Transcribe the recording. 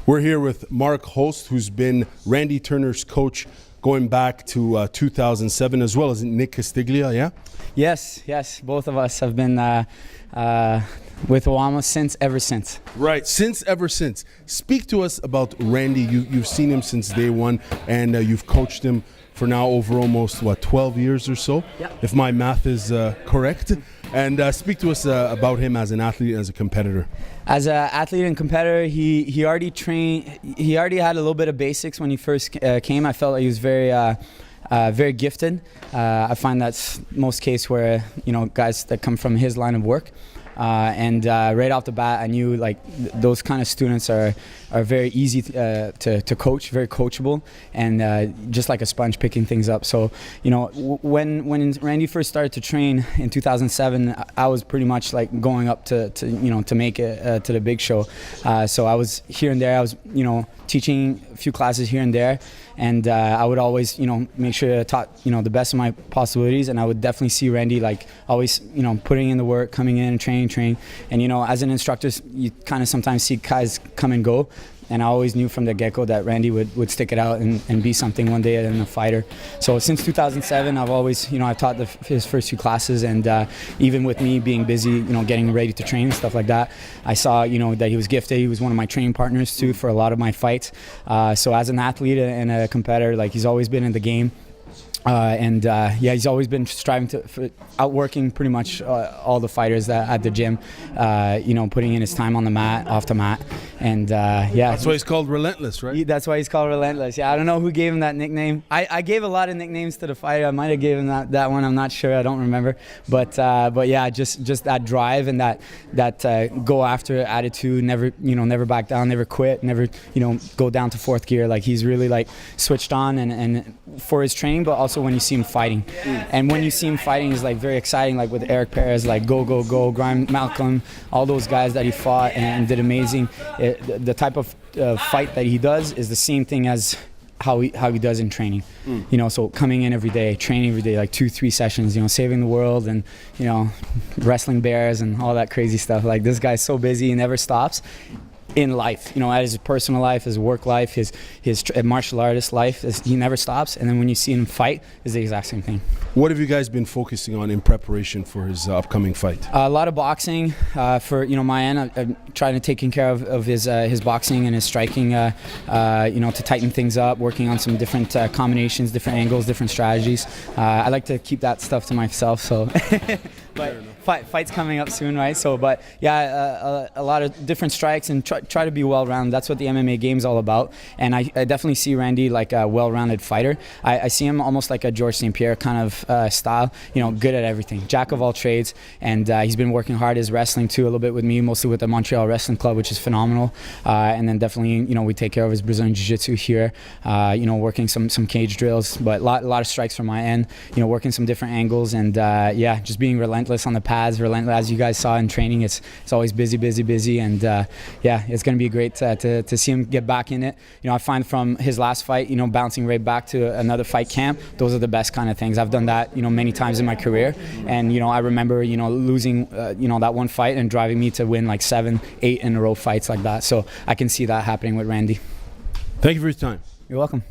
We're here with Mark Holst, who's been Randy Turner's coach going back to 2007, as well as Nick Castiglia, yeah? Yes. Both of us have been with Ottawa ever since. Right, ever since. Speak to us about Randy. You've seen him since day one, and you've coached him for now over almost, 12 years or so, if my math is correct. And speak to us about him as an athlete and as a competitor. As an athlete and competitor, he already trained. He already had a little bit of basics when he first came. I felt like he was very gifted. I find that's most case where guys that come from his line of work. And right off the bat, I knew those kind of students are very easy to coach, very coachable, and just like a sponge picking things up. So when Randy first started to train in 2007, I was pretty much going up to make it to the big show. So I was here and there. I was teaching a few classes here and there, and I would always make sure I taught the best of my possibilities. And I would definitely see Randy always putting in the work, coming in and training. And as an instructor, you kind of sometimes see guys come and go, and I always knew from the get-go that Randy would stick it out and be something one day and a fighter. So since 2007, I've always I've taught his first few classes, and even with me being busy getting ready to train and stuff like that, I saw that he was gifted. He was one of my training partners too for a lot of my fights. So as an athlete and a competitor, he's always been in the game. He's always been striving for outworking pretty much all the fighters at the gym, putting in his time on the mat, off the mat, and That's why he's called Relentless, right? That's why he's called Relentless. Yeah, I don't know who gave him that nickname. I gave a lot of nicknames to the fighter. I might have given him that one. I'm not sure. I don't remember. But yeah, just that drive and that go after attitude. Never back down. Never quit. Never go down to fourth gear. He's really switched on and for his training, but also when you see him fighting. And when you see him fighting is very exciting, with Eric Perez, go, Grime, Malcolm, all those guys that he fought and did amazing. The type of fight that he does is the same thing as how he does in training. So coming in every day, training every day, 2-3 sessions, saving the world and wrestling bears and all that crazy stuff. This guy's so busy, he never stops. In life, at his personal life, his work life, his martial artist life, he never stops. And then when you see him fight, it's the exact same thing. What have you guys been focusing on in preparation for his upcoming fight? A lot of boxing. For my end, I'm trying to take care of his boxing and his striking. To tighten things up, working on some different combinations, different angles, different strategies. I like to keep that stuff to myself. So. But fight's coming up soon, right? So, but yeah, a lot of different strikes and try to be well-rounded. That's what the MMA game's all about. And I definitely see Randy like a well-rounded fighter. I see him almost like a George St. Pierre kind of style. Good at everything, jack of all trades. And he's been working hard his wrestling too, a little bit with me, mostly with the Montreal Wrestling Club, which is phenomenal. And then definitely, we take care of his Brazilian Jiu-Jitsu here. Working some cage drills, but a lot of strikes from my end. Working some different angles, and just being relentless on the pads, relentless, as you guys saw in training. It's always busy, and it's going to be great to see him get back in it. I find from his last fight, bouncing right back to another fight camp, those are the best kind of things. I've done that, many times in my career, and I remember, losing, that one fight and driving me to win 7-8 in a row fights like that. So I can see that happening with Randy. Thank you for your time. You're welcome.